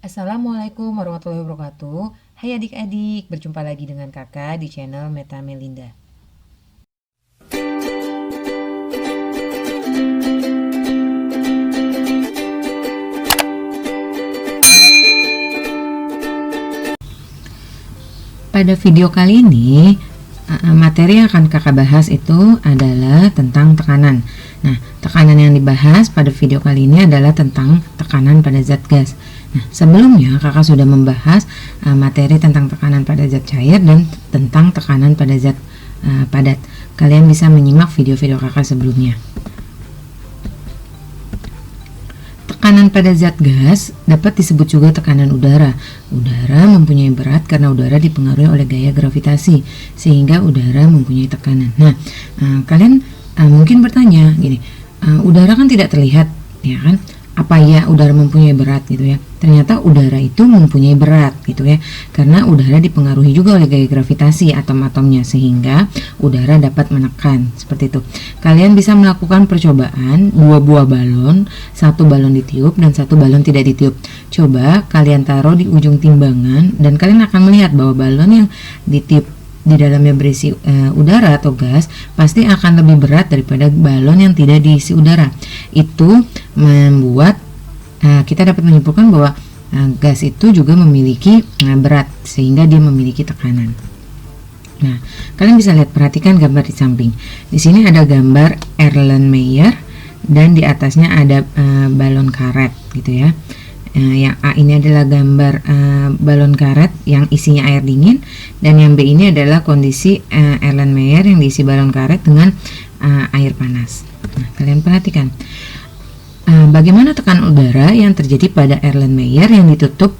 Assalamualaikum warahmatullahi wabarakatuh. Hai adik-adik, berjumpa lagi dengan kakak di channel Meta Melinda. Pada video kali ini, materi yang akan kakak bahas itu adalah tentang tekanan. Nah, tekanan yang dibahas pada video kali ini adalah tentang tekanan pada zat gas. Nah, sebelumnya kakak sudah membahas materi tentang tekanan pada zat cair dan tentang tekanan pada zat padat. Kalian bisa menyimak video-video kakak sebelumnya. Tekanan pada zat gas dapat disebut juga tekanan udara. Udara mempunyai berat karena udara dipengaruhi oleh gaya gravitasi, sehingga udara mempunyai tekanan. Nah, kalian mungkin bertanya gini, udara kan tidak terlihat, ya kan? Apa ya udara mempunyai berat gitu ya? Ternyata udara itu mempunyai berat gitu ya, karena udara dipengaruhi juga oleh gaya gravitasi atom-atomnya, sehingga udara dapat menekan seperti itu. Kalian bisa melakukan percobaan 2 buah balon, 1 balon ditiup dan 1 balon tidak ditiup. Coba kalian taruh di ujung timbangan dan kalian akan melihat bahwa balon yang ditiup di dalamnya berisi udara atau gas pasti akan lebih berat daripada balon yang tidak diisi udara. Itu membuat kita dapat menyimpulkan bahwa gas itu juga memiliki berat, sehingga dia memiliki tekanan. Nah, kalian bisa lihat, perhatikan gambar di samping. Di sini ada gambar Erlenmeyer dan di atasnya ada balon karet gitu ya. Yang A ini adalah gambar balon karet yang isinya air dingin, dan yang B ini adalah kondisi Erlenmeyer yang diisi balon karet dengan air panas. Nah, kalian perhatikan bagaimana tekanan udara yang terjadi pada Erlenmeyer yang ditutup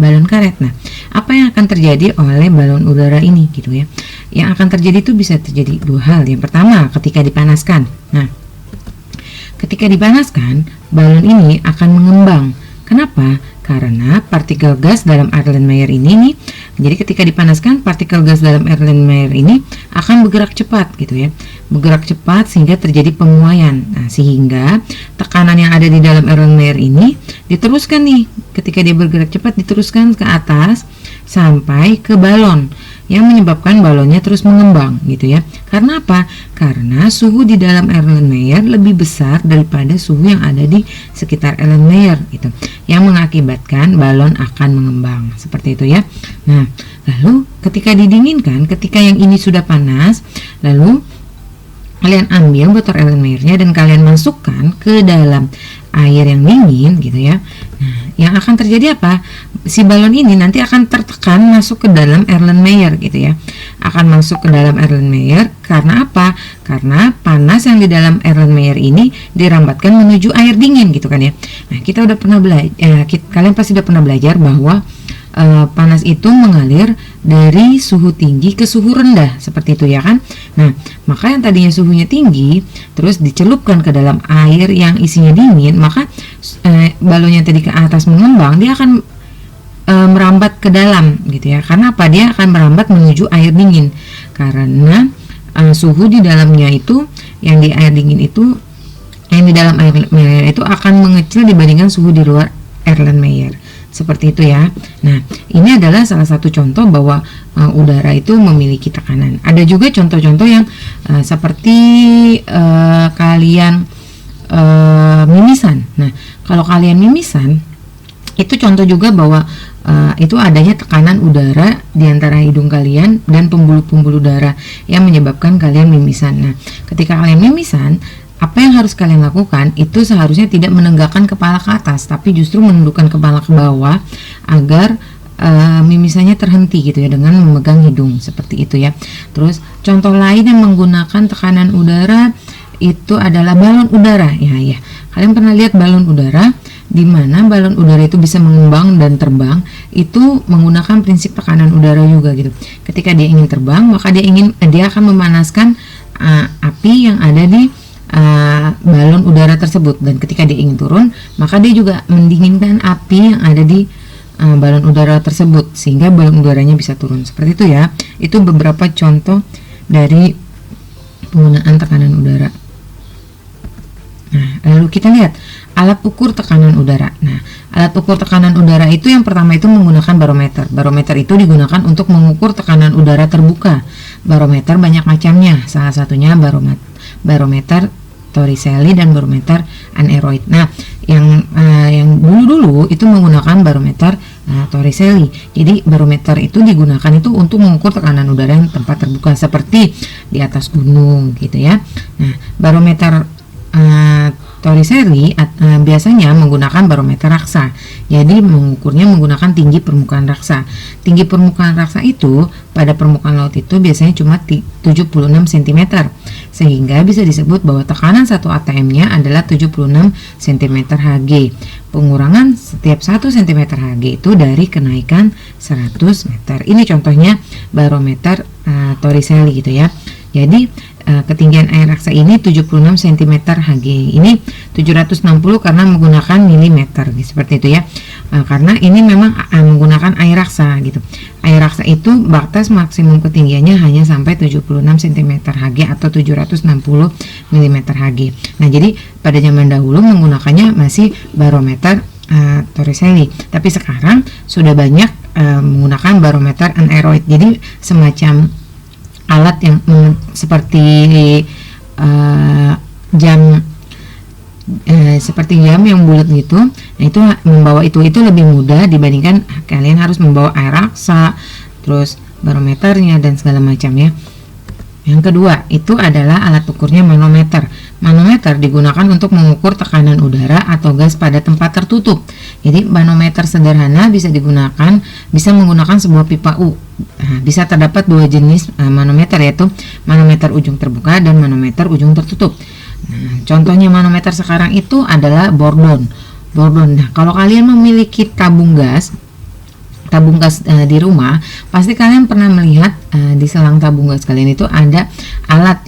balon karet. Nah, apa yang akan terjadi oleh balon udara ini gitu ya? Yang akan terjadi itu bisa terjadi 2 hal. Yang pertama, ketika dipanaskan. Nah, ketika dipanaskan, balon ini akan mengembang. Kenapa? Karena partikel gas dalam Erlenmeyer ini nih, jadi ketika dipanaskan, partikel gas dalam Erlenmeyer ini akan bergerak cepat gitu ya. Bergerak cepat sehingga terjadi penguaian. Nah, sehingga tekanan yang ada di dalam Erlenmeyer ini diteruskan nih, ketika dia bergerak cepat diteruskan ke atas sampai ke balon, yang menyebabkan balonnya terus mengembang gitu ya. Karena apa? Karena suhu di dalam Erlenmeyer lebih besar daripada suhu yang ada di sekitar Erlenmeyer gitu, yang mengakibatkan balon akan mengembang seperti itu ya. Nah, lalu ketika didinginkan, ketika yang ini sudah panas, lalu kalian ambil botol Erlenmeyernya dan kalian masukkan ke dalam air yang dingin gitu ya. Nah, yang akan terjadi apa? Si balon ini nanti akan tertekan masuk ke dalam Erlenmeyer gitu ya. Akan masuk ke dalam Erlenmeyer karena apa? Karena panas yang di dalam Erlenmeyer ini dirambatkan menuju air dingin gitu kan ya. Nah, kita udah pernah belajar, kalian pasti udah pernah belajar bahwa panas itu mengalir dari suhu tinggi ke suhu rendah seperti itu ya kan. Nah, maka yang tadinya suhunya tinggi terus dicelupkan ke dalam air yang isinya dingin, maka balonnya tadi ke atas mengembang, dia akan merambat ke dalam gitu ya. Karena apa? Dia akan merambat menuju air dingin karena suhu di dalamnya itu, yang di air dingin itu, yang di dalam air Erlenmeyer itu akan mengecil dibandingkan suhu di luar Erlenmeyer. Seperti itu ya. Nah, ini adalah salah satu contoh bahwa udara itu memiliki tekanan. Ada juga contoh-contoh yang seperti kalian mimisan. Nah, kalau kalian mimisan, itu contoh juga bahwa itu adanya tekanan udara di antara hidung kalian dan pembuluh-pembuluh darah yang menyebabkan kalian mimisan. Nah, ketika kalian mimisan, apa yang harus kalian lakukan itu seharusnya tidak menegakkan kepala ke atas, tapi justru menundukkan kepala ke bawah agar mimisannya terhenti gitu ya, dengan memegang hidung seperti itu ya. Terus contoh lain yang menggunakan tekanan udara itu adalah balon udara ya. Kalian pernah lihat balon udara, di mana balon udara itu bisa mengembang dan terbang, itu menggunakan prinsip tekanan udara juga gitu. Ketika dia ingin terbang, maka dia akan memanaskan api yang ada di balon udara tersebut, dan ketika dia ingin turun, maka dia juga mendinginkan api yang ada di balon udara tersebut sehingga balon udaranya bisa turun seperti itu ya. Itu beberapa contoh dari penggunaan tekanan udara. Nah, lalu kita lihat alat ukur tekanan udara. Nah, Alat ukur tekanan udara itu yang pertama itu menggunakan barometer. Barometer itu digunakan untuk mengukur tekanan udara terbuka. Barometer banyak macamnya, salah satunya barometer Torricelli dan barometer aneroid. Nah, yang dulu itu menggunakan barometer Torricelli. Jadi barometer itu digunakan itu untuk mengukur tekanan udara yang tempat terbuka seperti di atas gunung gitu ya. Nah, barometer Torricelli biasanya menggunakan barometer raksa. Jadi mengukurnya menggunakan tinggi permukaan raksa. Tinggi permukaan raksa itu pada permukaan laut itu biasanya cuma 76 cm. Sehingga bisa disebut bahwa tekanan 1 atm-nya adalah 76 cm Hg. Pengurangan setiap 1 cm Hg itu dari kenaikan 100 meter. Ini contohnya barometer Torricelli gitu ya. Jadi ketinggian air raksa ini 76 cm Hg. Ini 760 karena menggunakan milimeter seperti itu ya. Karena ini memang menggunakan air raksa gitu. Air raksa itu batas maksimum ketinggiannya hanya sampai 76 cm Hg atau 760 mm Hg. Nah, jadi pada zaman dahulu menggunakannya masih barometer Torricelli. Tapi sekarang sudah banyak menggunakan barometer aneroid. Jadi semacam alat yang seperti jam yang bulat gitu. Nah, itu membawa itu lebih mudah dibandingkan kalian harus membawa air raksa, terus barometernya dan segala macamnya. Yang kedua itu adalah alat ukurnya manometer. Manometer digunakan untuk mengukur tekanan udara atau gas pada tempat tertutup. Jadi manometer sederhana bisa menggunakan sebuah pipa U. Nah, bisa terdapat dua jenis manometer, yaitu manometer ujung terbuka dan manometer ujung tertutup. Nah, contohnya manometer sekarang itu adalah Bourdon. Nah, kalau kalian memiliki tabung gas di rumah, pasti kalian pernah melihat di selang tabung gas kalian itu ada alat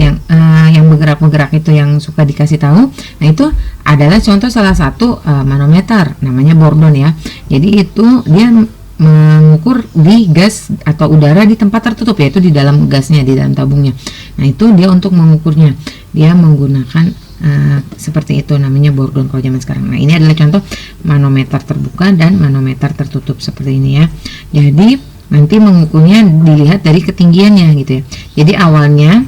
yang bergerak itu yang suka dikasih tahu. Nah, itu adalah contoh salah satu manometer, namanya Bourdon ya. Jadi itu dia mengukur di gas atau udara di tempat tertutup, yaitu di dalam gasnya, di dalam tabungnya. Nah, itu dia untuk mengukurnya, dia menggunakan seperti itu, namanya Bourdon kalau zaman sekarang. Nah, ini adalah contoh manometer terbuka dan manometer tertutup seperti ini ya. Jadi nanti mengukurnya dilihat dari ketinggiannya gitu ya. Jadi awalnya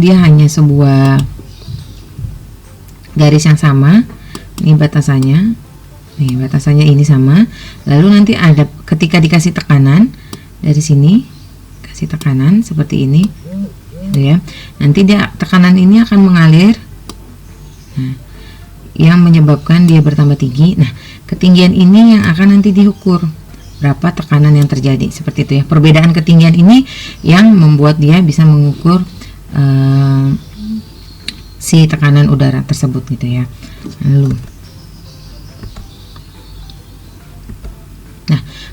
dia hanya sebuah garis yang sama. Ini batasannya. Nih, batasannya ini sama. Lalu nanti ada ketika dikasih tekanan dari sini, kasih tekanan seperti ini. Ya, nanti tekanan ini akan mengalir, yang menyebabkan dia bertambah tinggi. Nah, ketinggian ini yang akan nanti diukur berapa tekanan yang terjadi, seperti itu ya. Perbedaan ketinggian ini yang membuat dia bisa mengukur si tekanan udara tersebut gitu ya.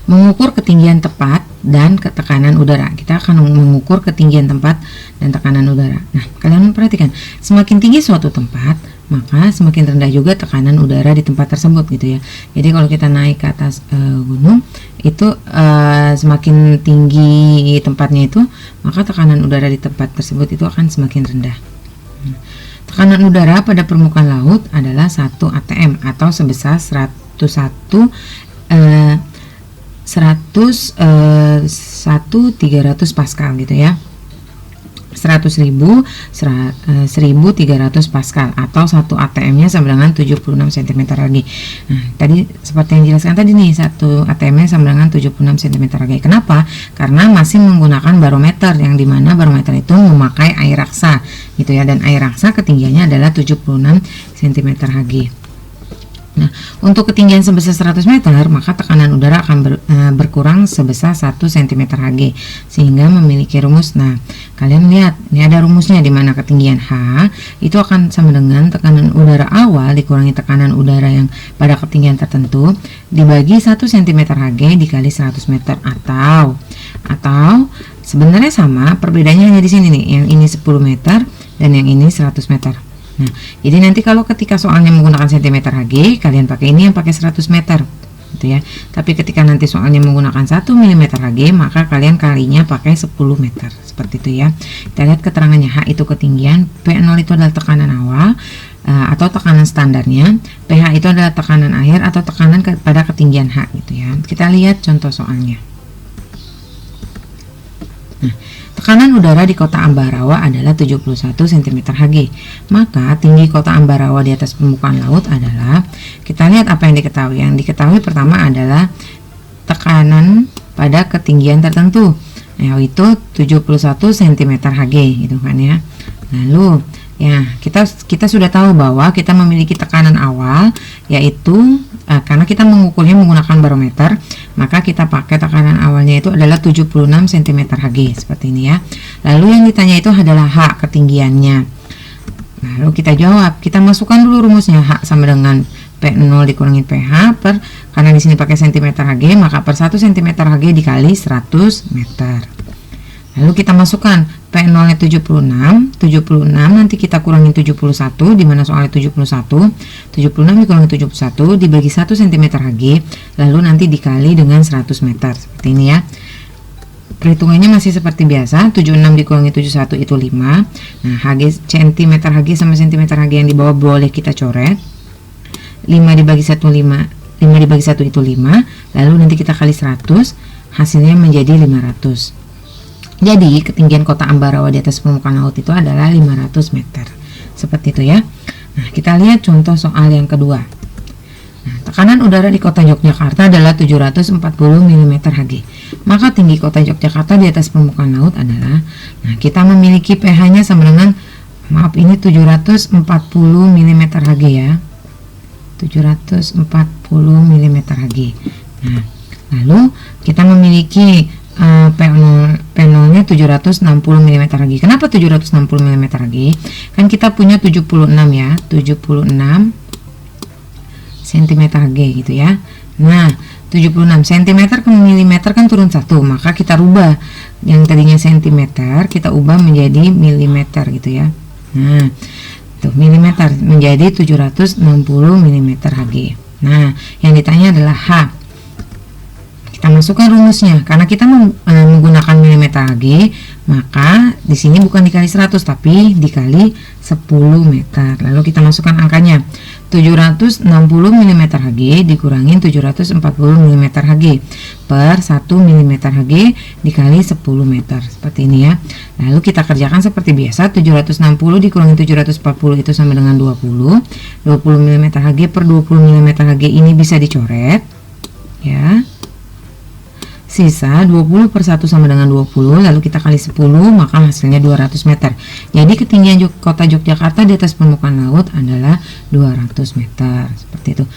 Mengukur ketinggian tempat dan tekanan udara. Kita akan mengukur ketinggian tempat dan tekanan udara. Nah, kalian perhatikan, semakin tinggi suatu tempat, maka semakin rendah juga tekanan udara di tempat tersebut gitu ya. Jadi kalau kita naik ke atas gunung, itu semakin tinggi tempatnya itu, maka tekanan udara di tempat tersebut itu akan semakin rendah. Tekanan udara pada permukaan laut adalah 1 atm atau sebesar 101.300 Pascal gitu ya. 100.300 Pascal atau 1 atm-nya sama dengan 76 cm lagi. Nah, tadi seperti yang dijelaskan tadi nih, 1 atm-nya sama dengan 76 cm lagi. Kenapa? Karena masih menggunakan barometer, yang dimana barometer itu memakai air raksa gitu ya, dan air raksa ketinggiannya adalah 76 cm Hg. Nah, untuk ketinggian sebesar 100 meter, maka tekanan udara akan berkurang sebesar 1 cm Hg, sehingga memiliki rumus. Nah, kalian lihat, ini ada rumusnya, di mana ketinggian H itu akan sama dengan tekanan udara awal dikurangi tekanan udara yang pada ketinggian tertentu dibagi 1 cm Hg dikali 100 meter, atau sebenarnya sama, perbedaannya hanya di sini nih, yang ini 10 meter dan yang ini 100 meter. Nah, jadi nanti kalau ketika soalnya menggunakan cm Hg, kalian pakai ini yang pakai 100 meter gitu ya. Tapi ketika nanti soalnya menggunakan 1 mm Hg, maka kalian kalinya pakai 10 meter seperti itu ya. Kita lihat keterangannya. H itu ketinggian, P0 itu adalah tekanan awal, atau tekanan standarnya. pH itu adalah tekanan air atau tekanan pada ketinggian H gitu ya. Kita lihat contoh soalnya. Nah, tekanan udara di kota Ambarawa adalah 71 cm Hg. Maka tinggi kota Ambarawa di atas permukaan laut adalah, kita lihat apa yang diketahui. Yang diketahui pertama adalah tekanan pada ketinggian tertentu, yaitu 71 cm Hg gitu kan ya. Lalu ya, kita sudah tahu bahwa kita memiliki tekanan awal, yaitu karena kita mengukurnya menggunakan barometer, maka kita pakai tekanan awalnya itu adalah 76 cm Hg seperti ini ya. Lalu yang ditanya itu adalah H, ketinggiannya. Lalu kita jawab, kita masukkan dulu rumusnya. H sama dengan P0 dikurangi PH per, karena di sini pakai cm Hg, maka per 1 cm Hg dikali 100 meter. Lalu kita masukkan P0 nya 76 nanti kita kurangin 71, dimana soalnya 76 dikurangi 71 dibagi 1 cm Hg, lalu nanti dikali dengan 100 meter seperti ini ya. Perhitungannya masih seperti biasa, 76 dikurangi 71 itu 5. Nah, Hg cm Hg sama cm Hg yang di bawah boleh kita coret. 5 dibagi 1 itu 5, lalu nanti kita kali 100, hasilnya menjadi 500. Jadi ketinggian kota Ambarawa di atas permukaan laut itu adalah 500 meter. Seperti itu ya. Nah, kita lihat contoh soal yang kedua. Nah, tekanan udara di kota Yogyakarta adalah 740 mm Hg. Maka tinggi kota Yogyakarta di atas permukaan laut adalah, nah kita memiliki pH-nya sama dengan, maaf ini 740 mm Hg ya. 740 mm Hg. Nah, lalu kita memiliki P0 nya 760 mm Hg. Kenapa 760 mm Hg? Kan kita punya 76 ya, 76 cm Hg gitu ya. Nah, 76 cm ke milimeter kan turun 1, maka kita rubah yang tadinya cm, kita ubah menjadi milimeter gitu ya. Nah, tuh milimeter menjadi 760 mm Hg. Nah, yang ditanya adalah H. Kita masukkan rumusnya, karena kita menggunakan milimeter Hg, maka di sini bukan dikali 100 tapi dikali 10 meter. Lalu kita masukkan angkanya, 760 mm Hg dikurangin 740 mm Hg per 1 mm Hg dikali 10 meter. Seperti ini ya. Lalu kita kerjakan seperti biasa, 760 dikurangi 740 itu sama dengan 20 mm Hg per 20 mm Hg ini bisa dicoret ya. Sisa 20 per 1 sama dengan 20, lalu kita kali 10, maka hasilnya 200 meter. Jadi ketinggian kota Yogyakarta di atas permukaan laut adalah 200 meter. Seperti itu.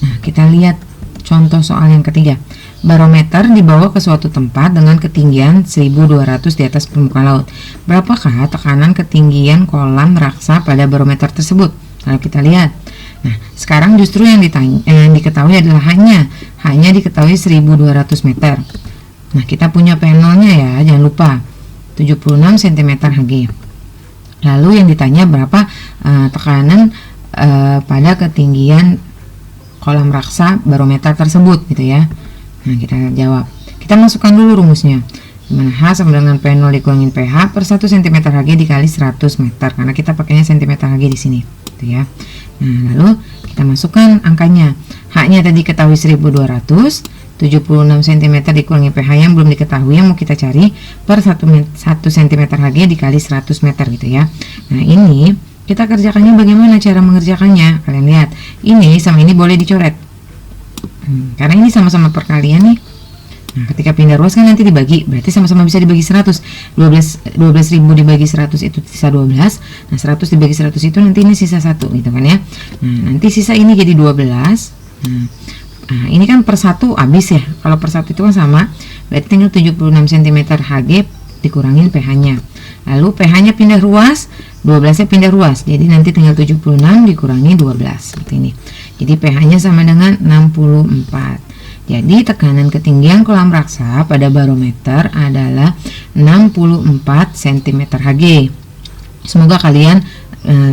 Nah, kita lihat contoh soal yang ketiga. Barometer dibawa ke suatu tempat dengan ketinggian 1200 di atas permukaan laut. Berapakah tekanan ketinggian kolam raksa pada barometer tersebut? Kalau kita lihat. Nah, sekarang justru yang diketahui adalah hanya diketahui 1200 meter. Nah, kita punya P0 nya ya, jangan lupa 76 cm Hg. Lalu yang ditanya berapa tekanan pada ketinggian kolam raksa barometer tersebut gitu ya. Nah, kita jawab. Kita masukkan dulu rumusnya. Dimana H sama dengan P0 dikurangin PH per 1 cm Hg dikali 100 meter, karena kita pakainya cm Hg di sini gitu ya. Nah, lalu kita masukkan angkanya. H-nya tadi ketahui 1200, 76 cm dikurangi pH yang belum diketahui yang mau kita cari per 1 cm Hg dikali 100 meter gitu ya. Nah, ini kita kerjakannya bagaimana cara mengerjakannya? Kalian lihat, ini sama ini boleh dicoret. Karena ini sama-sama perkalian nih. Nah, ketika pindah ruas kan nanti dibagi, berarti sama-sama bisa dibagi 100. 12.000 dibagi 100 itu sisa 12. Nah, 100 dibagi 100 itu nanti ini sisa 1 gitu kan ya. Nah, nanti sisa ini jadi 12. Nah, ini kan per 1 habis ya. Kalau per 1 itu kan sama, berarti tinggal 76 cm Hg dikurangin pH-nya. Lalu pH-nya pindah ruas, 12-nya pindah ruas. Jadi nanti tinggal 76 dikurangi 12 seperti ini. Jadi pH-nya sama dengan 64. Jadi tekanan ketinggian kolam raksa pada barometer adalah 64 cm Hg. Semoga kalian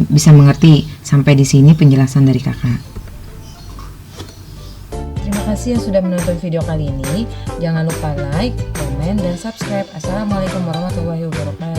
bisa mengerti sampai di sini penjelasan dari kakak. Terima kasih yang sudah menonton video kali ini. Jangan lupa like, komen, dan subscribe. Assalamualaikum warahmatullahi wabarakatuh.